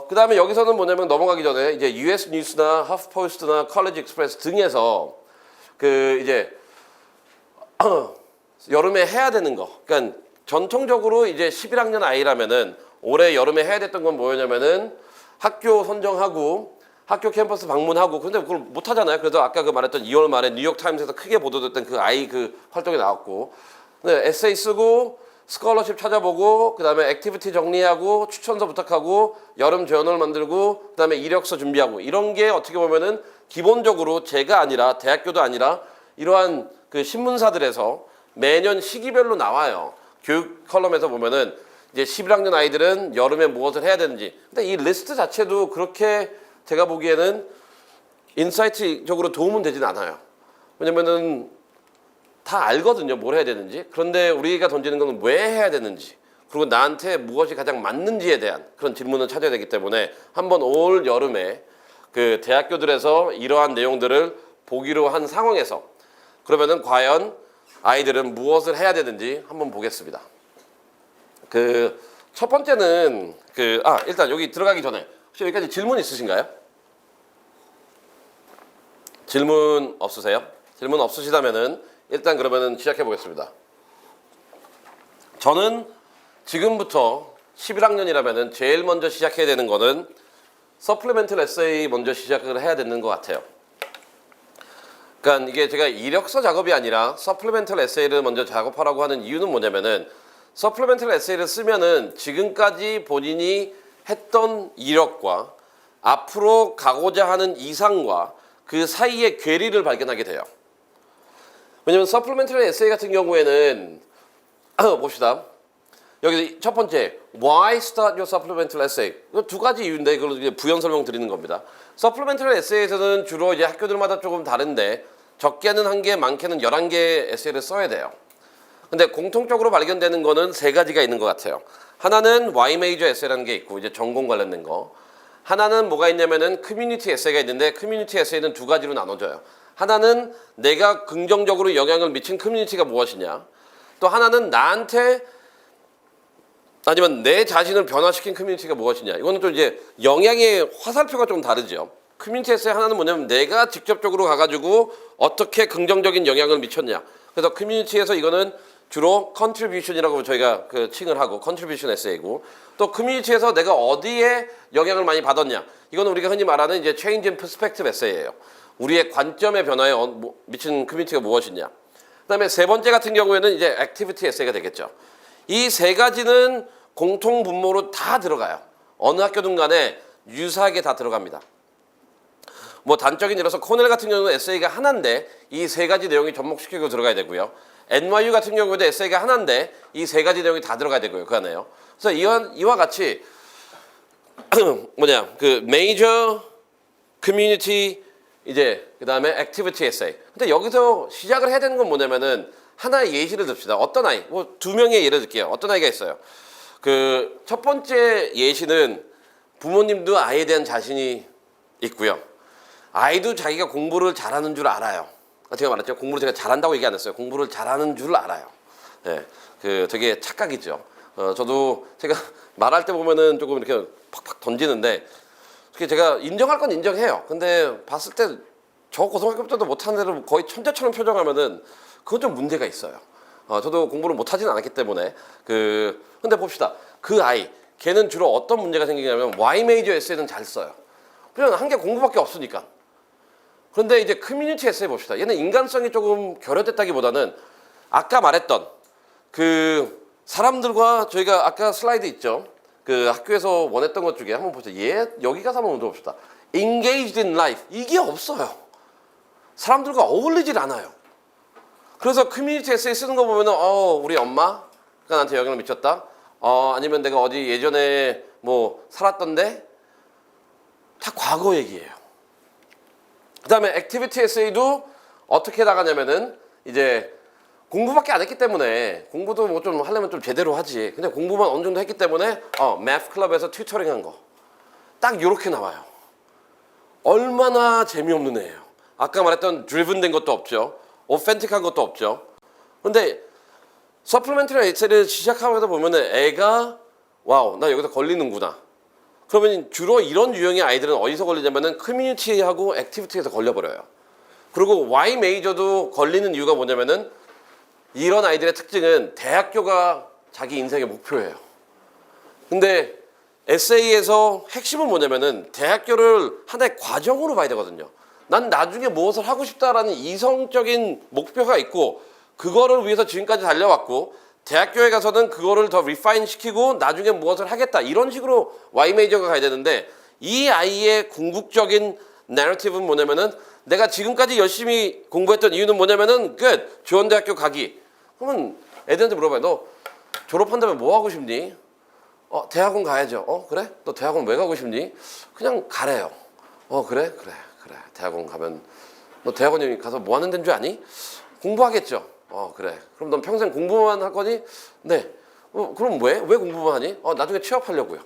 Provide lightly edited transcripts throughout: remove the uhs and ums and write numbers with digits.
그 다음에 여기서는 뭐냐면 넘어가기 전에 이제 US 뉴스나 하프포스트나 컬리지 익스프레스 등에서 그 이제 여름에 해야 되는 거. 그러니까 전통적으로 이제 11학년 아이라면은 올해 여름에 해야 됐던 건 뭐였냐면은 학교 선정하고 학교 캠퍼스 방문하고. 근데 그걸 못 하잖아요. 그래서 아까 그 말했던 2월 말에 뉴욕 타임스에서 크게 보도됐던 그 아이 그 활동이 나왔고, 네, 에세이 쓰고 스콜러십 찾아보고 그다음에 액티비티 정리하고 추천서 부탁하고 여름 저널 만들고 그다음에 이력서 준비하고, 이런 게 어떻게 보면은 기본적으로 제가 아니라 대학교도 아니라 이러한 그 신문사들에서 매년 시기별로 나와요. 교육 컬럼에서 보면은 이제 11학년 아이들은 여름에 무엇을 해야 되는지. 근데 이 리스트 자체도 그렇게 제가 보기에는 인사이트적으로 도움은 되진 않아요. 왜냐면은 다 알거든요, 뭘 해야 되는지. 그런데 우리가 던지는 건 왜 해야 되는지, 그리고 나한테 무엇이 가장 맞는지에 대한 그런 질문을 찾아야 되기 때문에 한번 올 여름에 그 대학교들에서 이러한 내용들을 보기로 한 상황에서 그러면은 과연 아이들은 무엇을 해야 되는지 한번 보겠습니다. 그 첫 번째는 일단 여기 들어가기 전에 혹시 여기까지 질문 있으신가요? 질문 없으세요? 질문 없으시다면은 일단 그러면은 시작해 보겠습니다. 저는 지금부터 11학년이라면은 제일 먼저 시작해야 되는 거는 서플리멘털 에세이 먼저 시작을 해야 되는 것 같아요. 그러니까 이게 제가 이력서 작업이 아니라 서플리멘털 에세이를 먼저 작업하라고 하는 이유는 뭐냐면은 서플리멘털 에세이를 쓰면은 지금까지 본인이 했던 이력과 앞으로 가고자 하는 이상과 그 사이의 괴리를 발견하게 돼요. 왜냐면 서플리멘털 에세이 같은 경우에는 봅시다. 여기 첫 번째, why start your supplemental essay? 이거 두 가지 이유인데 그걸 이제 부연 설명 드리는 겁니다. 서플리멘털 에세이에서는 주로 이제 학교들마다 조금 다른데 적게는 1개, 많게는 11개 에세이를 써야 돼요. 근데 공통적으로 발견되는 거는 세 가지가 있는 것 같아요. 하나는 Y 메이저 에세이라는 게 있고, 이제 전공 관련된 거. 하나는 뭐가 있냐면은 커뮤니티 에세이가 있는데, 커뮤니티 에세이는 두 가지로 나눠져요. 하나는 내가 긍정적으로 영향을 미친 커뮤니티가 무엇이냐. 또 하나는 나한테 아니면 내 자신을 변화시킨 커뮤니티가 무엇이냐. 이거는 또 이제 영향의 화살표가 좀 다르죠. 커뮤니티 에세이 하나는 뭐냐면 내가 직접적으로 가가지고 어떻게 긍정적인 영향을 미쳤냐. 그래서 커뮤니티에서 이거는 주로 컨트리뷰션이라고 저희가 그 칭을 하고, 컨트리뷰션 에세이고, 또 커뮤니티에서 내가 어디에 영향을 많이 받았냐. 이거는 우리가 흔히 말하는 이제 체인지 인 퍼스펙티브 에세이예요. 우리의 관점의 변화에 미친 커뮤니티가 무엇이냐. 그다음에 세 번째 같은 경우에는 이제 액티비티 에세이가 되겠죠. 이 세 가지는 공통 분모로 다 들어가요. 어느 학교든 간에 유사하게 다 들어갑니다. 뭐 단적인 예로서 코넬 같은 경우는 에세이가 하나인데 이 세 가지 내용이 접목시키고 들어가야 되고요. NYU 같은 경우에도 에세이가 하나인데 이 세 가지 내용이 다 들어가야 되고요. 그 안에요. 그래서 이와 같이 그 메이저 커뮤니티 이제 그다음에 액티비티 에세이. 근데 여기서 시작을 해야 되는 건 뭐냐면은 하나의 예시를 듭시다. 어떤 아이, 뭐 2명의 예를 들게요. 어떤 아이가 있어요. 그 첫 번째 예시는 부모님도 아이에 대한 자신이 있고요. 아이도 자기가 공부를 잘하는 줄 알아요. 제가 말했죠. 공부를 제가 잘한다고 얘기 안 했어요. 공부를 잘하는 줄 알아요. 네, 그 되게 착각이죠. 저도 제가 말할 때 보면은 조금 이렇게 팍팍 던지는데, 제가 인정할 건 인정해요. 근데 봤을 때 저 고등학교 때도 못하는 애를 거의 천재처럼 표정하면은 그건 좀 문제가 있어요. 저도 공부를 못하진 않았기 때문에 근데 봅시다. 그 아이, 걔는 주로 어떤 문제가 생기냐면 Y 메이저 에세이는 잘 써요. 그냥 한 개 공부밖에 없으니까. 그런데 이제 커뮤니티 에세이 봅시다. 얘는 인간성이 조금 결여됐다기보다는 아까 말했던 그 사람들과, 저희가 아까 슬라이드 있죠. 그 학교에서 원했던 것 중에 한번 보세요. 여기 가서 한번 봅시다. Engaged in life. 이게 없어요. 사람들과 어울리질 않아요. 그래서 커뮤니티 에세이 쓰는 거 보면은 우리 엄마가 나한테 영향을 미쳤다. 아니면 내가 어디 예전에 뭐 살았던데. 다 과거 얘기예요. 그 다음에 액티비티 에세이도 어떻게 나가냐면은 이제 공부밖에 안 했기 때문에, 공부도 뭐 좀 하려면 좀 제대로 하지. 근데 공부만 어느 정도 했기 때문에 매th 클럽에서 튜터링 한 거. 딱 요렇게 나와요. 얼마나 재미없는 애예요. 아까 말했던 드리븐 된 것도 없죠. 오펜틱한 것도 없죠. 근데 서플리멘터리 에세이를 시작하면서 보면은 애가 와우, 나 여기서 걸리는구나. 그러면 주로 이런 유형의 아이들은 어디서 걸리냐면은 커뮤니티하고 액티비티에서 걸려버려요. 그리고 Y 메이저도 걸리는 이유가 뭐냐면은 이런 아이들의 특징은 대학교가 자기 인생의 목표예요. 근데 에세이에서 핵심은 뭐냐면은 대학교를 하나의 과정으로 봐야 되거든요. 난 나중에 무엇을 하고 싶다라는 이성적인 목표가 있고 그거를 위해서 지금까지 달려왔고 대학교에 가서는 그거를 더 리파인 시키고 나중에 무엇을 하겠다 이런 식으로 Y 메이저가 가야 되는데 이 아이의 궁극적인 내러티브는 뭐냐면은 내가 지금까지 열심히 공부했던 이유는 뭐냐면은 끝 조원대학교 가기. 그러면 애들한테 물어봐요. 너 졸업한다면 뭐 하고 싶니? 대학원 가야죠. 그래? 너 대학원 왜 가고 싶니? 그냥 가래요. 그래? 그래. 대학원 가면 너 대학원에 가서 뭐 하는 데인 줄 아니? 공부하겠죠. 그래. 그럼 넌 평생 공부만 할 거니? 네. 그럼 왜 공부만 하니? 나중에 취업하려고요.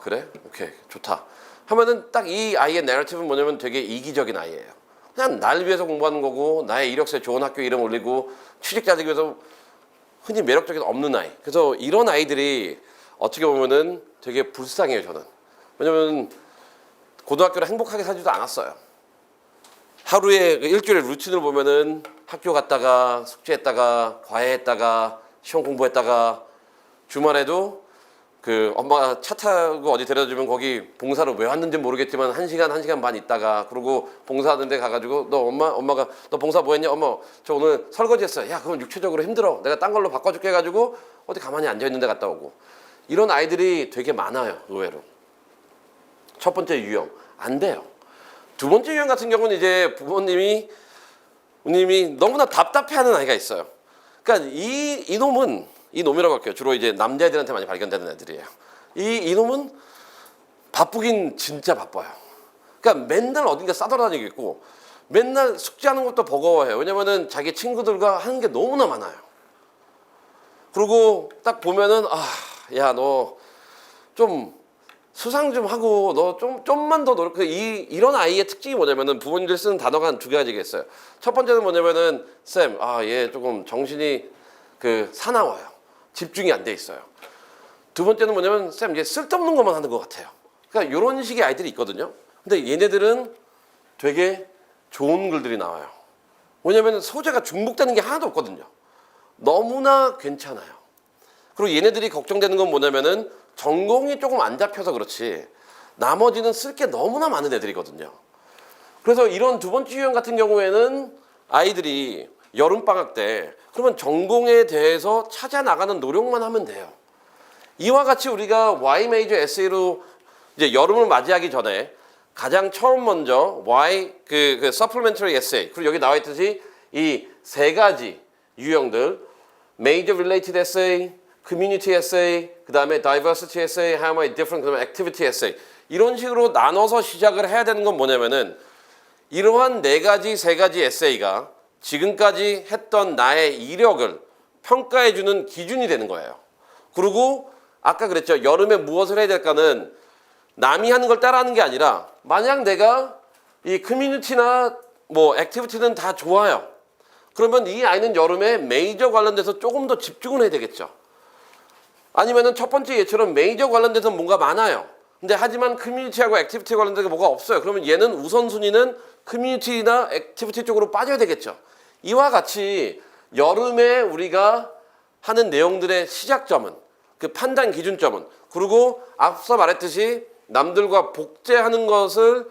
그래? 오케이. 좋다. 하면은 딱 이 아이의 내러티브는 뭐냐면 되게 이기적인 아이예요. 그냥 날 위해서 공부하는 거고 나의 이력서에 좋은 학교 이름 올리고 취직자되기 위해서 흔히 매력적인 없는 아이. 그래서 이런 아이들이 어떻게 보면은 되게 불쌍해요, 저는. 왜냐면 고등학교를 행복하게 살지도 않았어요. 하루에 일주일의 루틴을 보면은 학교 갔다가 숙제했다가 과외했다가 시험 공부했다가 주말에도 그 엄마가 차 타고 어디 데려다주면 거기 봉사를 왜 왔는지 모르겠지만 1시간 반 있다가 그러고 봉사하는 데 가가지고 너 엄마가 너 봉사 뭐 했냐? 엄마 저 오늘 설거지 했어요. 야 그건 육체적으로 힘들어. 내가 딴 걸로 바꿔줄게 해가지고 어디 가만히 앉아있는 데 갔다 오고 이런 아이들이 되게 많아요. 의외로. 첫 번째 유형 안 돼요. 두 번째 유형 같은 경우는 이제 부모님이 너무나 답답해하는 아이가 있어요. 그러니까 이놈이라고 할게요. 주로 이제 남자애들한테 많이 발견되는 애들이에요. 이놈은 바쁘긴 진짜 바빠요. 그러니까 맨날 어딘가 싸돌아다니고 있고 맨날 숙제하는 것도 버거워해요. 왜냐면은 자기 친구들과 하는 게 너무나 많아요. 그리고 딱 보면은 야 너 좀 수상 좀 하고 너 좀만 더 노력. 이런 아이의 특징이 뭐냐면은 부모님들 쓰는 단어가 한 두 가지가 있어요. 첫 번째는 뭐냐면은 쌤, 얘 조금 정신이 사나워요. 집중이 안 돼 있어요. 두 번째는 뭐냐면 쌤 이제 쓸데없는 것만 하는 것 같아요. 그러니까 이런 식의 아이들이 있거든요. 근데 얘네들은 되게 좋은 글들이 나와요. 왜냐면 소재가 중복되는 게 하나도 없거든요. 너무나 괜찮아요. 그리고 얘네들이 걱정되는 건 뭐냐면은 전공이 조금 안 잡혀서 그렇지 나머지는 쓸 게 너무나 많은 애들이거든요. 그래서 이런 두 번째 유형 같은 경우에는 아이들이 여름방학 때 그러면 전공에 대해서 찾아 나가는 노력만 하면 돼요. 이와 같이 우리가 Y 메이저 에세이로 이제 여름을 맞이하기 전에 가장 처음 먼저 Y supplementary essay 그리고 여기 나와 있듯이 이 세 가지 유형들 major related essay, community essay, 그 다음에 diversity essay, how am I different, 그 다음에 activity essay 이런 식으로 나눠서 시작을 해야 되는 건 뭐냐면은 이러한 세 가지 에세이가 지금까지 했던 나의 이력을 평가해주는 기준이 되는 거예요. 그리고 아까 그랬죠. 여름에 무엇을 해야 될까는 남이 하는 걸 따라하는 게 아니라 만약 내가 이 커뮤니티나 뭐 액티비티는 다 좋아요. 그러면 이 아이는 여름에 메이저 관련돼서 조금 더 집중을 해야 되겠죠. 아니면은 첫 번째 얘처럼 메이저 관련돼서 뭔가 많아요. 근데 하지만 커뮤니티하고 액티비티 관련돼서 뭐가 없어요. 그러면 얘는 우선순위는 커뮤니티나 액티비티 쪽으로 빠져야 되겠죠. 이와 같이 여름에 우리가 하는 내용들의 시작점은 그 판단 기준점은 그리고 앞서 말했듯이 남들과 복제하는 것을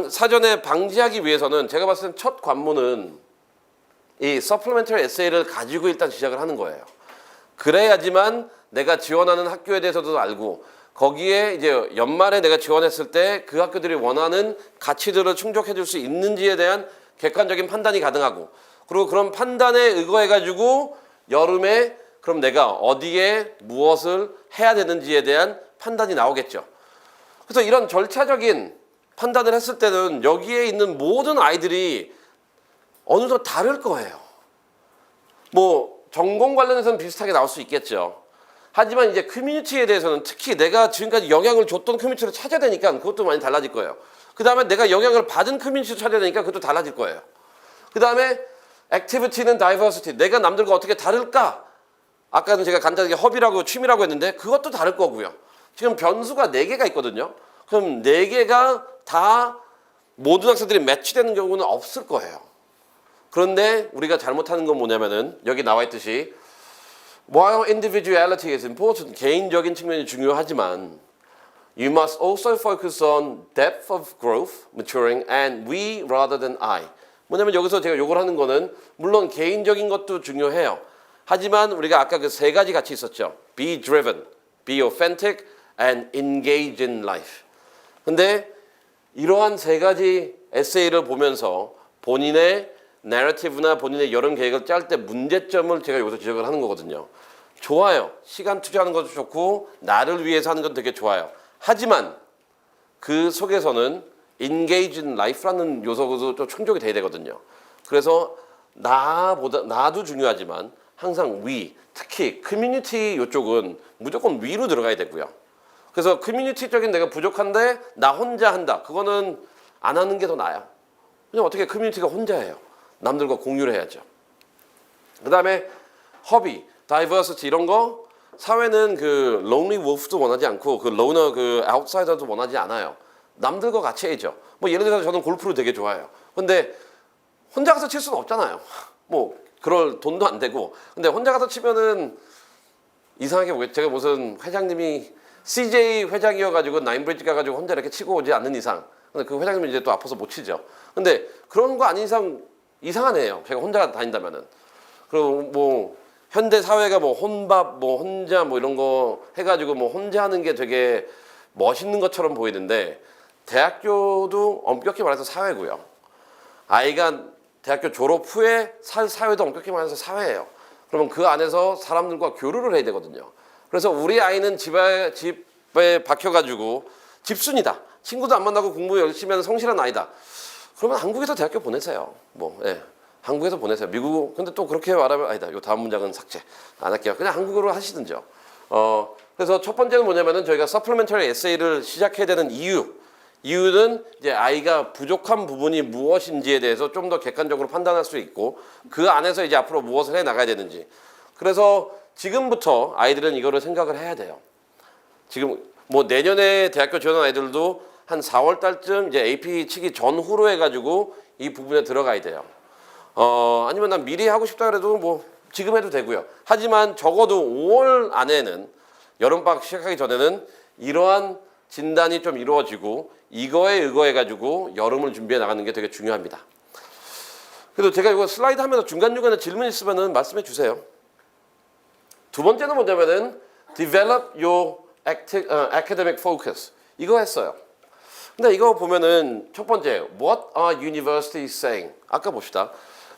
사전에 방지하기 위해서는 제가 봤을 땐 첫 관문은 이 supplementary essay를 가지고 일단 시작을 하는 거예요. 그래야지만 내가 지원하는 학교에 대해서도 알고 거기에 이제 연말에 내가 지원했을 때 그 학교들이 원하는 가치들을 충족해 줄 수 있는지에 대한 객관적인 판단이 가능하고 그리고 그런 판단에 의거해 가지고 여름에 그럼 내가 어디에 무엇을 해야 되는지에 대한 판단이 나오겠죠. 그래서 이런 절차적인 판단을 했을 때는 여기에 있는 모든 아이들이 어느 정도 다를 거예요. 뭐 전공 관련해서는 비슷하게 나올 수 있겠죠. 하지만 이제 커뮤니티에 대해서는 특히 내가 지금까지 영향을 줬던 커뮤니티를 찾아야 되니까 그것도 많이 달라질 거예요. 그 다음에 내가 영향을 받은 커뮤니티를 찾아야 되니까 그것도 달라질 거예요. 그 다음에 액티비티는 다이버시티. 내가 남들과 어떻게 다를까? 아까는 제가 간단하게 허비라고 취미라고 했는데 그것도 다를 거고요. 지금 변수가 4개가 있거든요. 그럼 4개가 다 모든 학생들이 매치되는 경우는 없을 거예요. 그런데 우리가 잘못하는 건 뭐냐면은 여기 나와 있듯이 while individuality is important, 개인적인 측면이 중요하지만 you must also focus on depth of growth, maturing, and we rather than I. 뭐냐면 여기서 제가 요걸 하는 거는 물론 개인적인 것도 중요해요. 하지만 우리가 아까 그 3가지 같이 있었죠. Be driven, be authentic, and engage in life. 근데 이러한 3가지 에세이를 보면서 본인의 내러티브나 본인의 여름 계획을 짤 때 문제점을 제가 여기서 지적을 하는 거거든요. 좋아요. 시간 투자하는 것도 좋고 나를 위해서 하는 건 되게 좋아요. 하지만 그 속에서는 engage in life라는 요소도 좀 충족이 돼야 되거든요. 그래서 나도 중요하지만 항상 we, 특히 커뮤니티 이쪽은 무조건 we로 들어가야 되고요. 그래서 커뮤니티적인 내가 부족한데 나 혼자 한다. 그거는 안 하는 게 더 나아요. 그냥 어떻게 커뮤니티가 혼자 해요. 남들과 공유를 해야죠. 그 다음에 허비, 다이버시티 이런 거 사회는 그 lonely wolf도 원하지 않고 그 loner 그 outsider도 원하지 않아요. 남들과 같이 해야죠. 뭐 예를 들어서 저는 골프를 되게 좋아해요. 근데 혼자 가서 칠 수는 없잖아요. 뭐 그럴 돈도 안 되고. 근데 혼자 가서 치면은 이상하게 보겠죠. 제가 무슨 회장님이 CJ 회장이어가지고 나인브리지 가가지고 혼자 이렇게 치고 오지 않는 이상. 근데 그 회장님은 이제 또 아파서 못 치죠. 근데 그런 거 아닌 이상 이상한 애예요. 제가 혼자 다닌다면은. 그리고 뭐 현대 사회가 뭐 혼밥, 뭐 혼자 뭐 이런 거 해가지고 뭐 혼자 하는 게 되게 멋있는 것처럼 보이는데 대학교도 엄격히 말해서 사회고요. 아이가 대학교 졸업 후에 살 사회도 엄격히 말해서 사회예요. 그러면 그 안에서 사람들과 교류를 해야 되거든요. 그래서 우리 아이는 집에 박혀가지고 집순이다. 친구도 안 만나고 공부 열심히 하는 성실한 아이다. 그러면 한국에서 대학교 보내세요. 뭐, 예. 한국에서 보내세요. 미국, 근데 또 그렇게 말하면, 아니다. 요 다음 문장은 삭제. 안 할게요. 그냥 한국어로 하시든죠. 그래서 첫 번째는 뭐냐면은 저희가 서플리멘터리 에세이를 시작해야 되는 이유는 이제 아이가 부족한 부분이 무엇인지에 대해서 좀 더 객관적으로 판단할 수 있고 그 안에서 이제 앞으로 무엇을 해 나가야 되는지. 그래서 지금부터 아이들은 이거를 생각을 해야 돼요. 지금 뭐 내년에 대학교 지원한 아이들도 한 4월 달쯤 이제 AP 치기 전후로 해가지고 이 부분에 들어가야 돼요. 아니면 난 미리 하고 싶다 그래도 뭐 지금 해도 되고요. 하지만 적어도 5월 안에는 여름방학 시작하기 전에는 이러한 진단이 좀 이루어지고 이거에 의거해가지고 여름을 준비해 나가는 게 되게 중요합니다. 그래도 제가 이거 슬라이드 하면서 중간중간에 질문 있으면은 말씀해 주세요. 두 번째는 뭐냐면은 develop your academic focus. 이거 했어요. 근데 이거 보면은 첫 번째, what are universities saying? 아까 봅시다.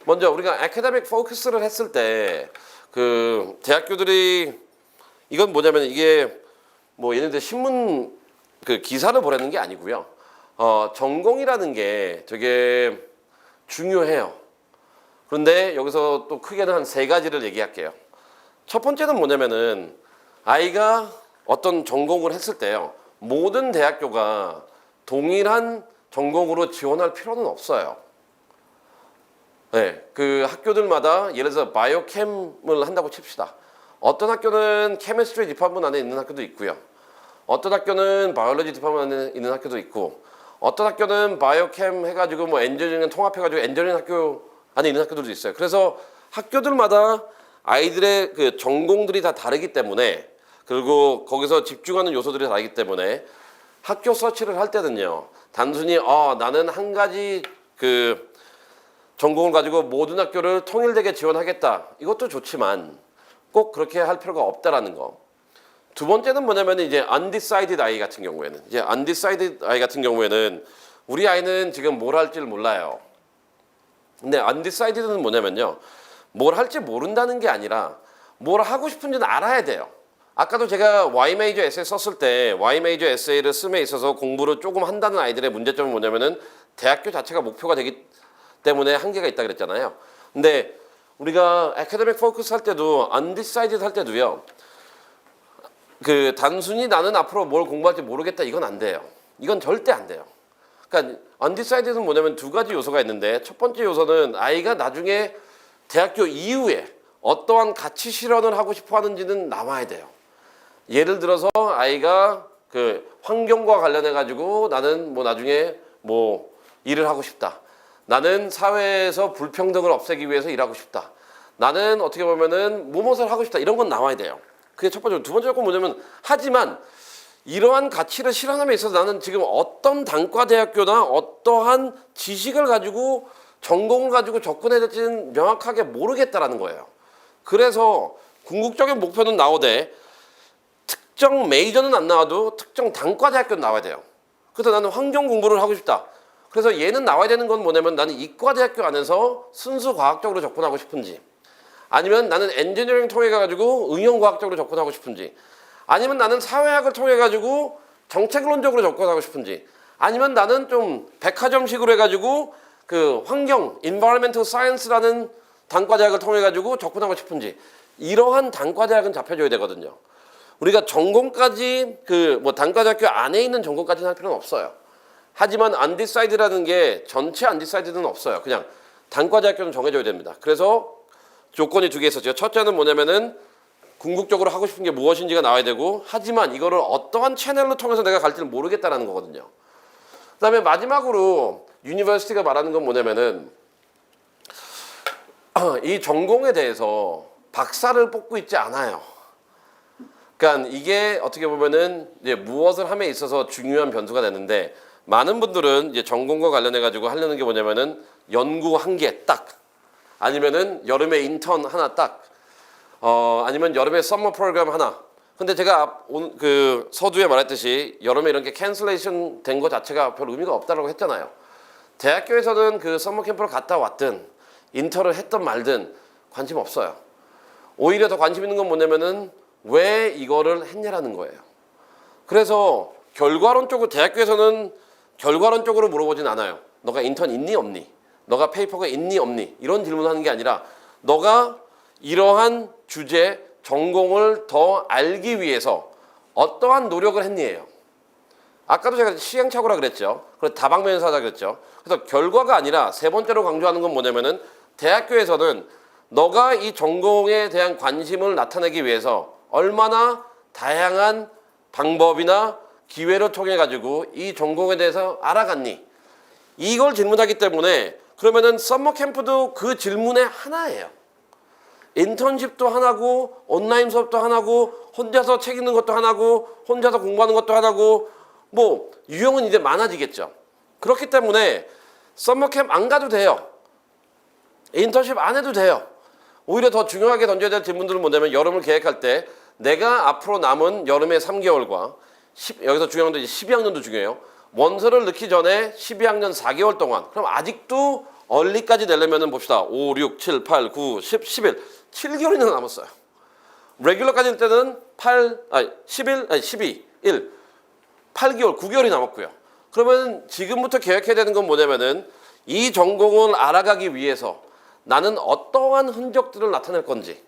먼저 우리가 academic focus를 했을 때 그 대학교들이 이건 뭐냐면 이게 뭐 예를 들어 신문 그 기사를 보내는 게 아니고요. 전공이라는 게 되게 중요해요. 그런데 여기서 또 크게는 한 3가지를 얘기할게요. 첫 번째는 뭐냐면은 아이가 어떤 전공을 했을 때요. 모든 대학교가 동일한 전공으로 지원할 필요는 없어요. 네, 그 학교들마다 예를 들어서 바이오캠을 한다고 칩시다. 어떤 학교는 케미스트리 디파트먼트 안에 있는 학교도 있고요. 어떤 학교는 바이올로지 디파트먼트 안에 있는 학교도 있고 어떤 학교는 바이오캠 해가지고 뭐 엔지니어링 통합해가지고 엔지니어링 학교 안에 있는 학교들도 있어요. 그래서 학교들마다 아이들의 그 전공들이 다 다르기 때문에 그리고 거기서 집중하는 요소들이 다르기 때문에 학교 서치를 할 때는요. 단순히 나는 한 가지 그 전공을 가지고 모든 학교를 통일되게 지원하겠다. 이것도 좋지만 꼭 그렇게 할 필요가 없다라는 거. 두 번째는 뭐냐면 이제 undecided 아이 같은 경우에는 이제 undecided 아이 같은 경우에는 우리 아이는 지금 뭘 할지를 몰라요. 근데 undecided는 뭐냐면요. 뭘 할지 모른다는 게 아니라 뭘 하고 싶은지는 알아야 돼요. 아까도 제가 Y 메이저 에세이 썼을 때 Y 메이저 에세이를 씀에 있어서 공부를 조금 한다는 아이들의 문제점은 뭐냐면은 대학교 자체가 목표가 되기 때문에 한계가 있다 그랬잖아요. 근데 우리가 academic focus 할 때도 undecided 할 때도요. 그 단순히 나는 앞으로 뭘 공부할지 모르겠다 이건 안 돼요. 이건 절대 안 돼요. 그러니까 undecided는 뭐냐면 2가지 요소가 있는데 첫 번째 요소는 아이가 나중에 대학교 이후에 어떠한 가치 실현을 하고 싶어 하는지는 남아야 돼요. 예를 들어서 아이가 그 환경과 관련해 가지고 나는 뭐 나중에 뭐 일을 하고 싶다. 나는 사회에서 불평등을 없애기 위해서 일하고 싶다. 나는 어떻게 보면은 무엇을 하고 싶다. 이런 건 나와야 돼요. 그게 첫 번째. 두 번째 조건 뭐냐면 하지만 이러한 가치를 실현함에 있어서 나는 지금 어떤 단과대학교나 어떠한 지식을 가지고 전공을 가지고 접근해야 될지는 명확하게 모르겠다라는 거예요. 그래서 궁극적인 목표는 나오되 특정 메이저는 안 나와도 특정 단과대학교는 나와야 돼요. 그래서 나는 환경 공부를 하고 싶다. 그래서 얘는 나와야 되는 건 뭐냐면 나는 이과대학교 안에서 순수 과학적으로 접근하고 싶은지, 아니면 나는 엔지니어링 통해 가지고 응용과학적으로 접근하고 싶은지, 아니면 나는 사회학을 통해 가지고 정책론적으로 접근하고 싶은지, 아니면 나는 좀 백화점식으로 해가지고 그 환경 (environmental science)라는 단과대학을 통해 가지고 접근하고 싶은지, 이러한 단과대학은 잡혀줘야 되거든요. 우리가 전공까지 그 뭐 단과대학교 안에 있는 전공까지는 할 필요는 없어요. 하지만 undecided라는 게 전체 undecided는 없어요. 그냥 단과대학교는 정해줘야 됩니다. 그래서 조건이 두 개 있었죠. 첫째는 뭐냐면은 궁극적으로 하고 싶은 게 무엇인지가 나와야 되고, 하지만 이거를 어떠한 채널로 통해서 내가 갈지를 모르겠다라는 거거든요. 그다음에 마지막으로 유니버시티가 말하는 건 뭐냐면은 이 전공에 대해서 박사를 뽑고 있지 않아요. 그러니까 이게 어떻게 보면은 이제 무엇을 함에 있어서 중요한 변수가 되는데, 많은 분들은 이제 전공과 관련해 가지고 하려는 게 뭐냐면은 연구 한 개 딱, 아니면은 여름에 인턴 하나 딱, 아니면 여름에 서머 프로그램 하나. 근데 제가 그 서두에 말했듯이 여름에 이런 게 캔슬레이션 된 거 자체가 별 의미가 없다라고 했잖아요. 대학교에서는 그 서머 캠프를 갔다 왔든 인턴을 했든 말든 관심 없어요. 오히려 더 관심 있는 건 뭐냐면은 왜 이거를 했냐라는 거예요. 그래서 결과론적으로 대학교에서는 결과론적으로 물어보진 않아요. 너가 인턴 있니 없니? 너가 페이퍼가 있니 없니? 이런 질문하는 게 아니라 너가 이러한 주제, 전공을 더 알기 위해서 어떠한 노력을 했니예요. 아까도 제가 시행착오라 그랬죠. 그래서 다방면에서 하자 그랬죠. 그래서 결과가 아니라 세 번째로 강조하는 건 뭐냐면은 대학교에서는 너가 이 전공에 대한 관심을 나타내기 위해서 얼마나 다양한 방법이나 기회를 통해 가지고 이 전공에 대해서 알아갔니? 이걸 질문하기 때문에 그러면은 서머 캠프도 그 질문의 하나예요. 인턴십도 하나고 온라인 수업도 하나고 혼자서 책 읽는 것도 하나고 혼자서 공부하는 것도 하나고, 뭐 유형은 이제 많아지겠죠. 그렇기 때문에 서머 캠프 안 가도 돼요. 인턴십 안 해도 돼요. 오히려 더 중요하게 던져야 될 질문들은 뭐냐면 여름을 계획할 때 내가 앞으로 남은 여름의 3개월과 여기서 중요한 건 이제 12학년도 중요해요. 원서를 넣기 전에 12학년 4개월 동안, 그럼 아직도 얼리까지 내려면은 봅시다. 5, 6, 7, 8, 9, 10, 11 7개월이나 남았어요. 레귤러까지 할 때는 12, 1 8개월, 9개월이 남았고요. 그러면 지금부터 계획해야 되는 건 뭐냐면은 이 전공을 알아가기 위해서 나는 어떠한 흔적들을 나타낼 건지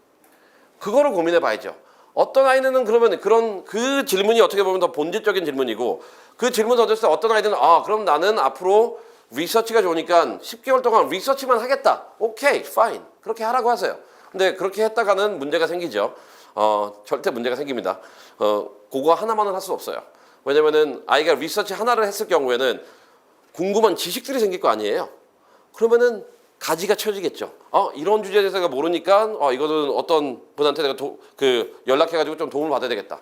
그거를 고민해 봐야죠. 어떤 아이는 그러면 그 질문이 어떻게 보면 더 본질적인 질문이고, 그 질문 던졌을 때 어떤 아이들은 그럼 나는 앞으로 리서치가 좋으니까 10개월 동안 리서치만 하겠다. 오케이, 파인. 그렇게 하라고 하세요. 근데 그렇게 했다가는 문제가 생기죠. 절대 문제가 생깁니다. 그거 하나만은 할 수 없어요. 왜냐면은 아이가 리서치 하나를 했을 경우에는 궁금한 지식들이 생길 거 아니에요. 그러면은 가지가 쳐지겠죠. 이런 주제에 대해서 내가 모르니까 이거는 어떤 분한테 내가 연락해가지고 좀 도움을 받아야 되겠다.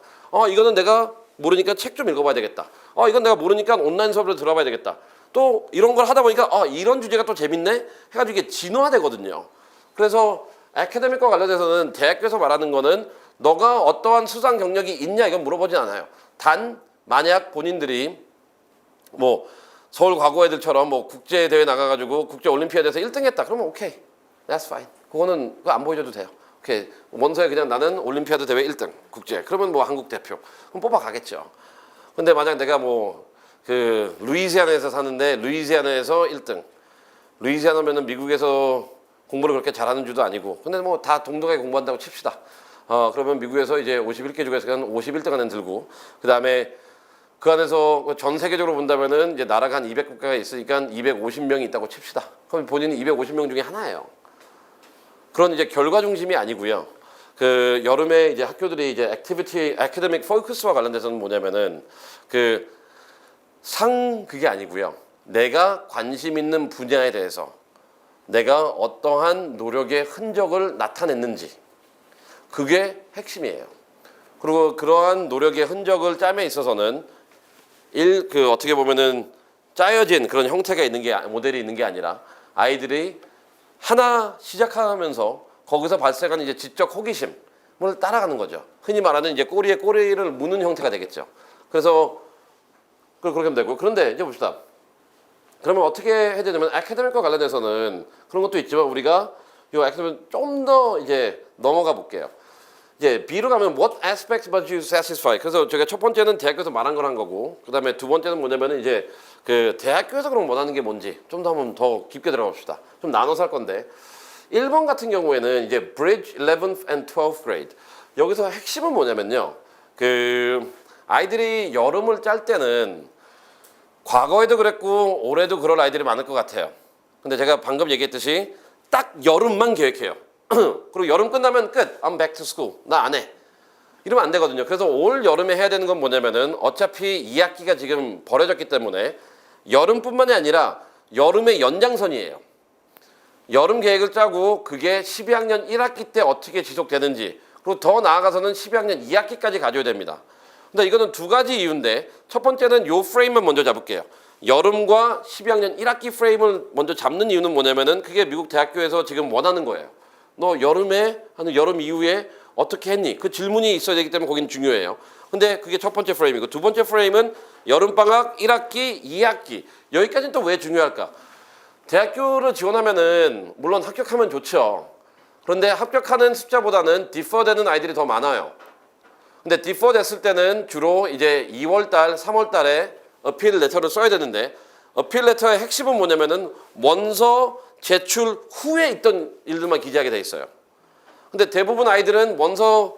이거는 내가 모르니까 책 좀 읽어봐야 되겠다. 이건 내가 모르니까 온라인 수업을 들어봐야 되겠다. 또 이런 걸 하다 보니까 이런 주제가 또 재밌네 해가지고 이게 진화되거든요. 그래서 애캐데믹과 관련해서는 대학교에서 말하는 거는 너가 어떠한 수상 경력이 있냐 이건 물어보진 않아요. 단 만약 본인들이 뭐 서울 과거 애들처럼 뭐 국제 대회 나가가지고 국제 올림피아드에서 1등했다. 그러면 오케이, that's fine. 그거는 그거 안 보여줘도 돼요. 오케이, 원서에 그냥 나는 올림피아드 대회 1등 국제. 그러면 뭐 한국 대표 그럼 뽑아가겠죠. 근데 만약 내가 뭐 그 루이지아나에서 사는데 루이지아나에서 1등. 루이지아나면은 미국에서 공부를 그렇게 잘하는 주도 아니고, 근데 뭐 다 동등하게 공부한다고 칩시다. 그러면 미국에서 이제 51개 주에서 51등 안에 들고, 그 다음에 그 안에서 전 세계적으로 본다면은 이제 나라가 한 200국가가 있으니까 250명이 있다고 칩시다. 그럼 본인은 250명 중에 하나예요. 그런 이제 결과 중심이 아니고요. 그 여름에 이제 학교들이 이제 액티비티, 애카데믹 포커스와 관련돼서는 뭐냐면은 그게 아니고요. 내가 관심 있는 분야에 대해서 내가 어떠한 노력의 흔적을 나타냈는지 그게 핵심이에요. 그리고 그러한 노력의 흔적을 짬에 있어서는 어떻게 보면은 짜여진 그런 형태가 있는 게 모델이 있는 게 아니라 아이들이 하나 시작하면서 거기서 발생하는 이제 지적 호기심을 따라가는 거죠. 흔히 말하는 이제 꼬리에 꼬리를 무는 형태가 되겠죠. 그래서 그렇게 하면 되고. 그런데 이제 봅시다. 그러면 어떻게 해야 되냐면 애카데믹과 관련해서는 그런 것도 있지만 우리가 이 애카데믹 좀 더 이제 넘어가 볼게요. 이제 B로 가면 what aspects must you satisfy. 그래서 제가 첫 번째는 대학교에서 말한 걸 한 거고, 그다음에 두 번째는 뭐냐면은 이제 그 대학교에서 그럼 원하는 게 뭔지 좀 더 한번 더 깊게 들어가 봅시다. 좀 나눠서 할 건데 1번 같은 경우에는 이제 Bridge 11th and 12th grade. 여기서 핵심은 뭐냐면요. 그 아이들이 여름을 짤 때는 과거에도 그랬고 올해도 그럴 아이들이 많을 것 같아요. 근데 제가 방금 얘기했듯이 딱 여름만 계획해요. 그리고 여름 끝나면 끝. I'm back to school. 나 안 해. 이러면 안 되거든요. 그래서 올 여름에 해야 되는 건 뭐냐면은 어차피 2학기가 지금 벌어졌기 때문에 여름뿐만이 아니라 여름의 연장선이에요. 여름 계획을 짜고 그게 12학년 1학기 때 어떻게 지속되는지, 그리고 더 나아가서는 12학년 2학기까지 가져야 됩니다. 근데 이거는 두 가지 이유인데, 첫 번째는 요 프레임만 먼저 잡을게요. 여름과 12학년 1학기 프레임을 먼저 잡는 이유는 뭐냐면은 그게 미국 대학교에서 지금 원하는 거예요. 너 여름에 하는 여름 이후에 어떻게 했니? 그 질문이 있어야 되기 때문에 거기는 중요해요. 근데 그게 첫 번째 프레임이고, 두 번째 프레임은 여름방학 1학기, 2학기. 여기까지는 또 왜 중요할까? 대학교를 지원하면은 물론 합격하면 좋죠. 그런데 합격하는 숫자보다는 디퍼 되는 아이들이 더 많아요. 근데 디퍼 됐을 때는 주로 이제 2월달, 3월달에 어필 레터를 써야 되는데, 어필 레터의 핵심은 뭐냐면은 원서 제출 후에 있던 일들만 기재하게 돼 있어요. 근데 대부분 아이들은 원서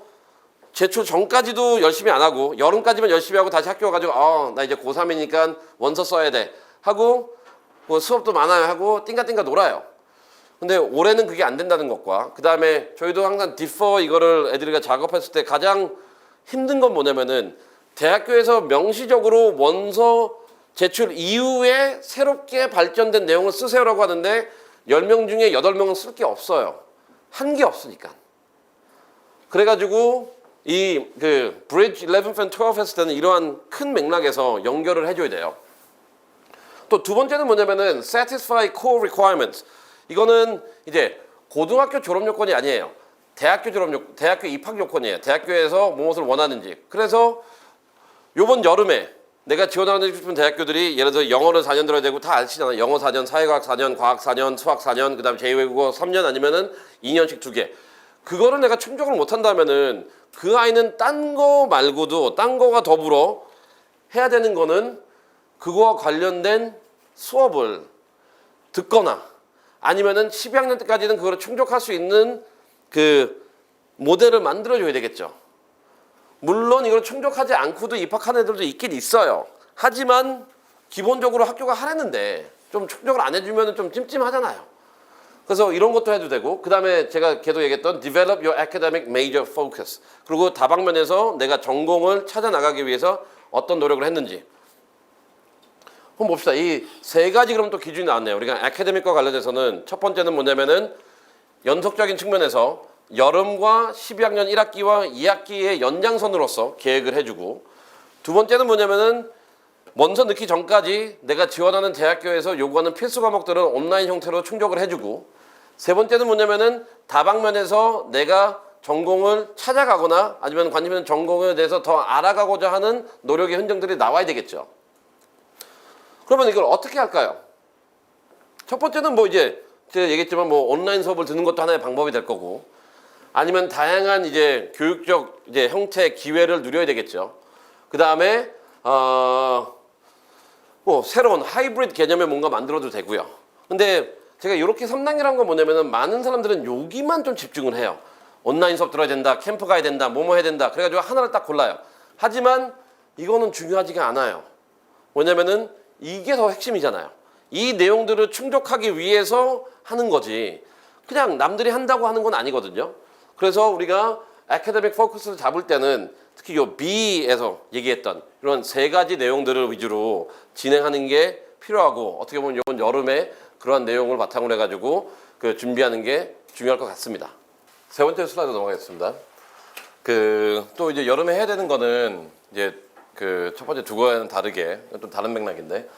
제출 전까지도 열심히 안 하고 여름까지만 열심히 하고 다시 학교 가가지고 나 이제 고3이니까 원서 써야 돼 하고 뭐 수업도 많아요 하고 띵가띵가 놀아요. 근데 올해는 그게 안 된다는 것과, 그 다음에 저희도 항상 디퍼 이거를 애들이가 작업했을 때 가장 힘든 건 뭐냐면은 대학교에서 명시적으로 원서 제출 이후에 새롭게 발전된 내용을 쓰세요라고 하는데 10명 중에 8명은 쓸 게 없어요. 한 게 없으니까. 그래가지고 이 그 Bridge 11th and 12 했을 때는 이러한 큰 맥락에서 연결을 해줘야 돼요. 또 두 번째는 뭐냐면은 Satisfy core requirements. 이거는 이제 고등학교 졸업 요건이 아니에요. 대학교 입학 요건이에요. 대학교에서 무엇을 원하는지. 그래서 요번 여름에 내가 지원하고 싶은 대학교들이 예를 들어 영어를 4년 들어야 되고 다 아시잖아요. 영어 4년, 사회과학 4년, 과학 4년, 수학 4년, 그 다음에 제2외국어 3년 아니면은 2년씩 2개. 그거를 내가 충족을 못한다면은 그 아이는 딴 거 말고도 딴 거가 더불어 해야 되는 거는 그거와 관련된 수업을 듣거나 아니면은 12학년 때까지는 그거를 충족할 수 있는 그 모델을 만들어줘야 되겠죠. 물론 이걸 충족하지 않고도 입학하는 애들도 있긴 있어요. 하지만 기본적으로 학교가 하라는데 좀 충족을 안 해주면 좀 찜찜하잖아요. 그래서 이런 것도 해도 되고, 그 다음에 제가 계속 얘기했던 Develop your academic major focus. 그리고 다방면에서 내가 전공을 찾아 나가기 위해서 어떤 노력을 했는지. 한번 봅시다. 이 세 가지 그럼 또 기준이 나왔네요. 우리가 academic과 관련해서는 첫 번째는 뭐냐면은 연속적인 측면에서 여름과 12학년 1학기와 2학기의 연장선으로서 계획을 해주고, 두 번째는 뭐냐면은 먼저 넣기 전까지 내가 지원하는 대학교에서 요구하는 필수 과목들은 온라인 형태로 충족을 해주고, 세 번째는 뭐냐면은 다방면에서 내가 전공을 찾아가거나 아니면 관심 있는 전공에 대해서 더 알아가고자 하는 노력의 흔적들이 나와야 되겠죠. 그러면 이걸 어떻게 할까요? 첫 번째는 뭐 이제 제가 얘기했지만 뭐 온라인 수업을 듣는 것도 하나의 방법이 될 거고, 아니면 다양한 이제 교육적 이제 형태 기회를 누려야 되겠죠. 그 다음에 뭐 새로운 하이브리드 개념의 뭔가 만들어도 되고요. 근데 제가 이렇게 3단계라는 건 뭐냐면은 많은 사람들은 여기만 좀 집중을 해요. 온라인 수업 들어야 된다, 캠프 가야 된다, 뭐뭐 해야 된다. 그래가지고 하나를 딱 골라요. 하지만 이거는 중요하지가 않아요. 뭐냐면은 이게 더 핵심이잖아요. 이 내용들을 충족하기 위해서 하는 거지 그냥 남들이 한다고 하는 건 아니거든요. 그래서 우리가 academic focus를 잡을 때는 특히 요 B에서 얘기했던 이런 세 가지 내용들을 위주로 진행하는 게 필요하고 어떻게 보면 이번 여름에 그러한 내용을 바탕으로 해가지고 그 준비하는 게 중요할 것 같습니다. 세 번째 슬라이드 넘어가겠습니다. 또 이제 여름에 해야 되는 거는 이제 첫 번째 두 거와는 다르게 좀 다른 맥락인데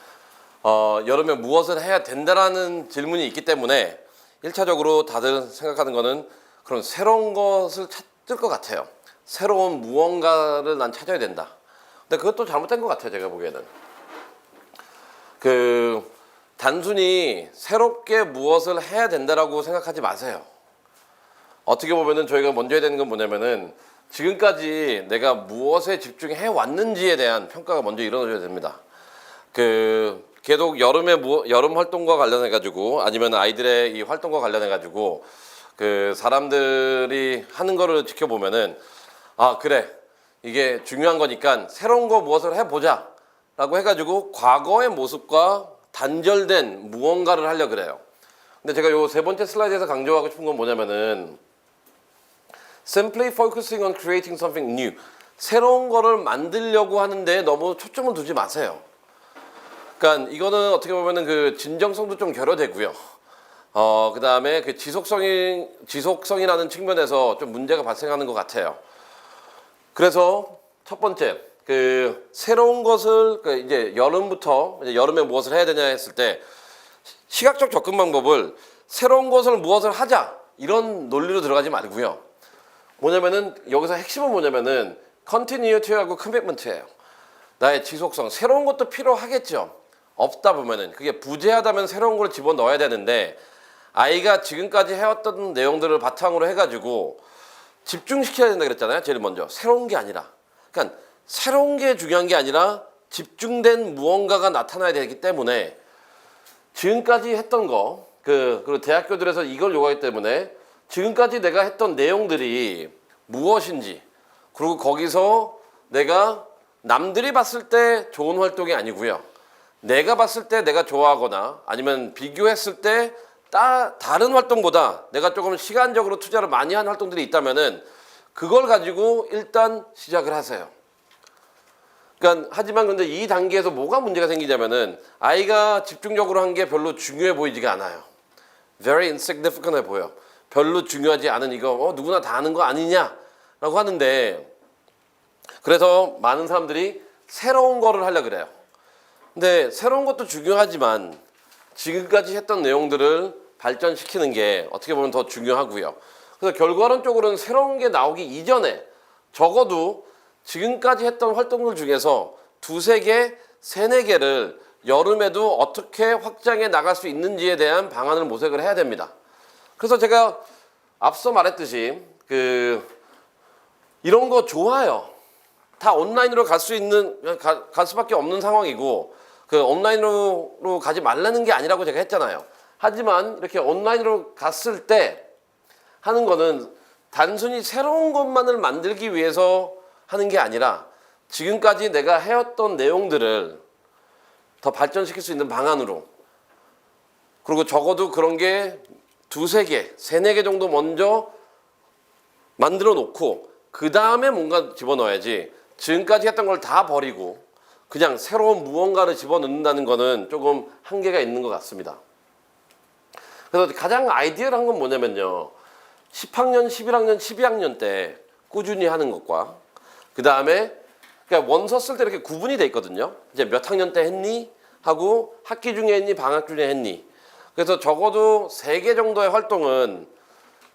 여름에 무엇을 해야 된다라는 질문이 있기 때문에 1차적으로 다들 생각하는 거는 그런 새로운 것을 찾을 것 같아요. 새로운 무언가를 난 찾아야 된다. 근데 그것도 잘못된 것 같아요. 제가 보기에는. 단순히 새롭게 무엇을 해야 된다라고 생각하지 마세요. 어떻게 보면은 저희가 먼저 해야 되는 건 뭐냐면은 지금까지 내가 무엇에 집중해 왔는지에 대한 평가가 먼저 일어나줘야 됩니다. 계속 여름 활동과 관련해 가지고 아니면 아이들의 이 활동과 관련해 가지고 사람들이 하는 거를 지켜보면은 그래 이게 중요한 거니까 새로운 거 무엇을 해보자 라고 해가지고 과거의 모습과 단절된 무언가를 하려고 그래요. 근데 제가 요 세 번째 슬라이드에서 강조하고 싶은 건 뭐냐면은 simply focusing on creating something new. 새로운 거를 만들려고 하는데 너무 초점을 두지 마세요. 그러니까 이거는 어떻게 보면은 진정성도 좀 결여되고요. 그 다음에 지속성이라는 측면에서 좀 문제가 발생하는 것 같아요. 그래서 첫 번째, 새로운 것을 이제 여름부터 이제 여름에 무엇을 해야 되냐 했을 때 시각적 접근 방법을 새로운 것을 무엇을 하자 이런 논리로 들어가지 말고요. 뭐냐면은 여기서 핵심은 뭐냐면은 continuity하고 commitment예요. 나의 지속성. 새로운 것도 필요하겠죠. 없다 보면은 그게 부재하다면 새로운 걸 집어 넣어야 되는데 아이가 지금까지 해왔던 내용들을 바탕으로 해가지고 집중시켜야 된다 그랬잖아요. 제일 먼저 새로운 게 아니라, 그러니까 새로운 게 중요한 게 아니라 집중된 무언가가 나타나야 되기 때문에 지금까지 했던 거, 그리고 대학교들에서 이걸 요구하기 때문에 지금까지 내가 했던 내용들이 무엇인지, 그리고 거기서 내가 남들이 봤을 때 좋은 활동이 아니고요. 내가 봤을 때 내가 좋아하거나 아니면 비교했을 때 다른 활동보다 내가 조금 시간적으로 투자를 많이 한 활동들이 있다면은 그걸 가지고 일단 시작을 하세요. 그러니까 하지만 근데 이 단계에서 뭐가 문제가 생기냐면은 아이가 집중적으로 한 게 별로 중요해 보이지가 않아요. Very insignificant해 보여. 별로 중요하지 않은 이거 누구나 다 아는 거 아니냐라고 하는데 그래서 많은 사람들이 새로운 거를 하려고 그래요. 근데 새로운 것도 중요하지만 지금까지 했던 내용들을 발전시키는 게 어떻게 보면 더 중요하고요. 그래서 결과론적으로는 새로운 게 나오기 이전에 적어도 지금까지 했던 활동들 중에서 두세 개, 세네 개를 여름에도 어떻게 확장해 나갈 수 있는지에 대한 방안을 모색을 해야 됩니다. 그래서 제가 앞서 말했듯이 이런 거 좋아요. 다 온라인으로 갈 수밖에 없는 상황이고 온라인으로 가지 말라는 게 아니라고 제가 했잖아요. 하지만 이렇게 온라인으로 갔을 때 하는 거는 단순히 새로운 것만을 만들기 위해서 하는 게 아니라 지금까지 내가 해왔던 내용들을 더 발전시킬 수 있는 방안으로, 그리고 적어도 그런 게 두세 개, 세네 개 정도 먼저 만들어 놓고 그 다음에 뭔가 집어넣어야지 지금까지 했던 걸 다 버리고 그냥 새로운 무언가를 집어넣는다는 거는 조금 한계가 있는 것 같습니다. 그래서 가장 아이디어한 건 뭐냐면요. 10학년, 11학년, 12학년 때 꾸준히 하는 것과 그 다음에 그러니까 원서 쓸 때 이렇게 구분이 돼 있거든요. 이제 몇 학년 때 했니? 하고 학기 중에 했니? 방학 중에 했니? 그래서 적어도 3개 정도의 활동은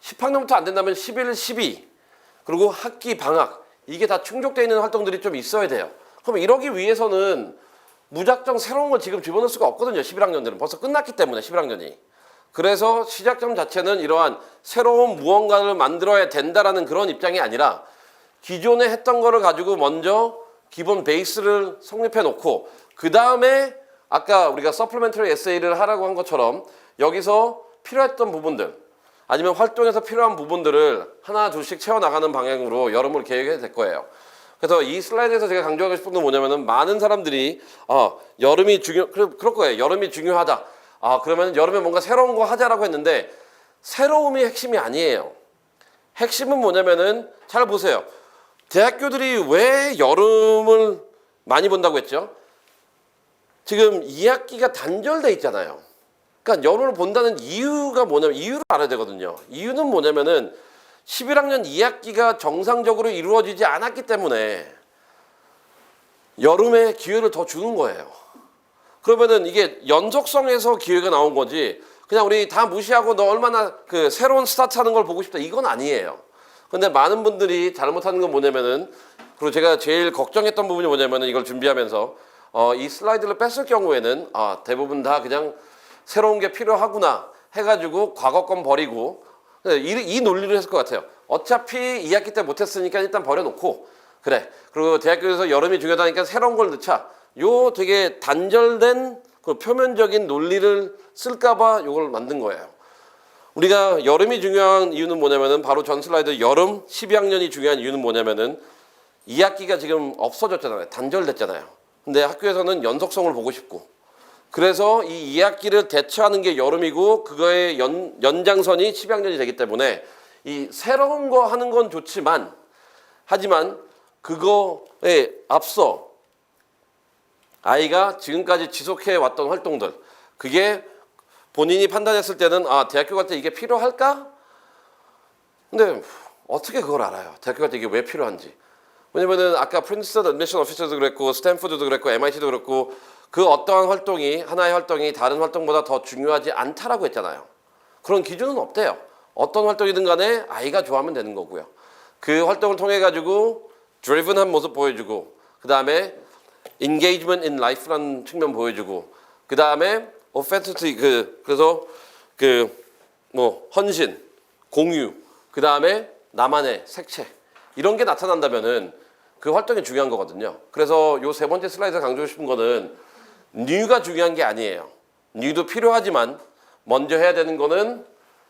10학년부터 안 된다면 11, 12 그리고 학기, 방학 이게 다 충족되어 있는 활동들이 좀 있어야 돼요. 그럼 이러기 위해서는 무작정 새로운 걸 지금 집어넣을 수가 없거든요. 11학년들은 벌써 끝났기 때문에 11학년이. 그래서 시작점 자체는 이러한 새로운 무언가를 만들어야 된다라는 그런 입장이 아니라 기존에 했던 거를 가지고 먼저 기본 베이스를 성립해 놓고 그 다음에 아까 우리가 서플리멘터리 에세이를 하라고 한 것처럼 여기서 필요했던 부분들 아니면 활동에서 필요한 부분들을 하나 둘씩 채워나가는 방향으로 여름을 계획해야 될 거예요. 그래서 이 슬라이드에서 제가 강조하고 싶은 건 뭐냐면은 많은 사람들이 여름이 그럴 거예요. 여름이 중요하다. 그러면 여름에 뭔가 새로운 거 하자라고 했는데 새로움이 핵심이 아니에요. 핵심은 뭐냐면은 잘 보세요. 대학교들이 왜 여름을 많이 본다고 했죠? 지금 2학기가 단절돼 있잖아요. 그러니까 여름을 본다는 이유가 뭐냐면 이유를 알아야 되거든요. 이유는 뭐냐면은 11학년 2학기가 정상적으로 이루어지지 않았기 때문에 여름에 기회를 더 주는 거예요. 그러면은 이게 연속성에서 기회가 나온 거지 그냥 우리 다 무시하고 너 얼마나 그 새로운 스타트 하는 걸 보고 싶다 이건 아니에요. 근데 많은 분들이 잘못하는 건 뭐냐면은 그리고 제가 제일 걱정했던 부분이 뭐냐면은 이걸 준비하면서 이 슬라이드를 뺐을 경우에는 대부분 다 그냥 새로운 게 필요하구나 해가지고 과거 건 버리고 이 논리를 했을 것 같아요. 어차피 2학기 때 못했으니까 일단 버려놓고 그래. 그리고 대학교에서 여름이 중요하다니까 새로운 걸 넣자. 요 되게 단절된 그 표면적인 논리를 쓸까봐 이걸 만든 거예요. 우리가 여름이 중요한 이유는 뭐냐면은 바로 전 슬라이드 여름 12학년이 중요한 이유는 뭐냐면은 2학기가 지금 없어졌잖아요. 단절됐잖아요. 근데 학교에서는 연속성을 보고 싶고 그래서 이 2학기를 대처하는 게 여름이고 그거의 연장선이 12학년이 되기 때문에 이 새로운 거 하는 건 좋지만 하지만 그거에 앞서 아이가 지금까지 지속해 왔던 활동들 그게 본인이 판단했을 때는 대학교 갈 때 이게 필요할까? 근데 어떻게 그걸 알아요? 대학교 갈 때 이게 왜 필요한지. 왜냐면은 아까 프린스턴 어드미션 오피서도 그랬고 스탠포드도 그랬고 MIT도 그랬고 그 어떠한 활동이 하나의 활동이 다른 활동보다 더 중요하지 않다라고 했잖아요. 그런 기준은 없대요. 어떤 활동이든 간에 아이가 좋아하면 되는 거고요. 그 활동을 통해 가지고 드리븐한 모습 보여주고 그 다음에 engagement in life라는 측면 보여주고 그 다음에 authenticity 그래서 헌신, 공유 그 다음에 나만의 색채 이런 게 나타난다면은 그 활동이 중요한 거거든요. 그래서 요 세 번째 슬라이드에서 강조하고 싶은 거는 new가 중요한 게 아니에요. new도 필요하지만 먼저 해야 되는 거는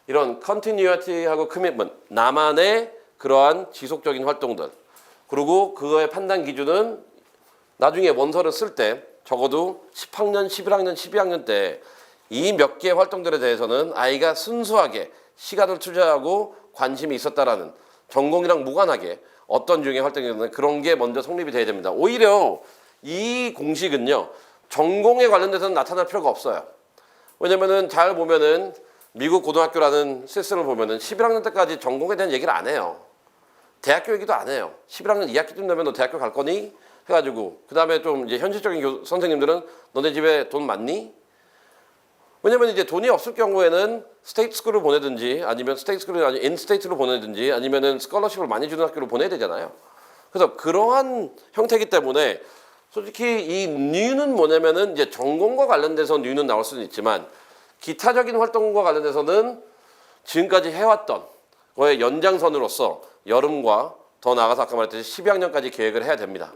이런 continuity하고 commitment 나만의 그러한 지속적인 활동들 그리고 그거의 판단 기준은 나중에 원서를 쓸 때 적어도 10학년, 11학년, 12학년 때 이 몇 개의 활동들에 대해서는 아이가 순수하게 시간을 투자하고 관심이 있었다라는 전공이랑 무관하게 어떤 중의 활동이든 그런 게 먼저 성립이 돼야 됩니다. 오히려 이 공식은요. 전공에 관련돼서는 나타날 필요가 없어요. 왜냐면은 잘 보면은 미국 고등학교라는 시스템을 보면은 11학년 때까지 전공에 대한 얘기를 안 해요. 대학교 얘기도 안 해요. 11학년 2학기쯤 되면 너 대학교 갈 거니? 해가지고 그 다음에 좀 이제 현실적인 선생님들은 너네 집에 돈 많니? 왜냐면 이제 돈이 없을 경우에는 스테이트 스쿨을 보내든지 아니면 스테이트 스쿨이 아니면 인스테이트로 보내든지 아니면은 스콜러십을 많이 주는 학교로 보내야 되잖아요. 그래서 그러한 형태이기 때문에 솔직히 이 뉴는 뭐냐면은 이제 전공과 관련돼서 뉴는 나올 수는 있지만 기타적인 활동과 관련돼서는 지금까지 해왔던 거의 연장선으로서 여름과 더 나아가서 아까 말했듯이 12학년까지 계획을 해야 됩니다.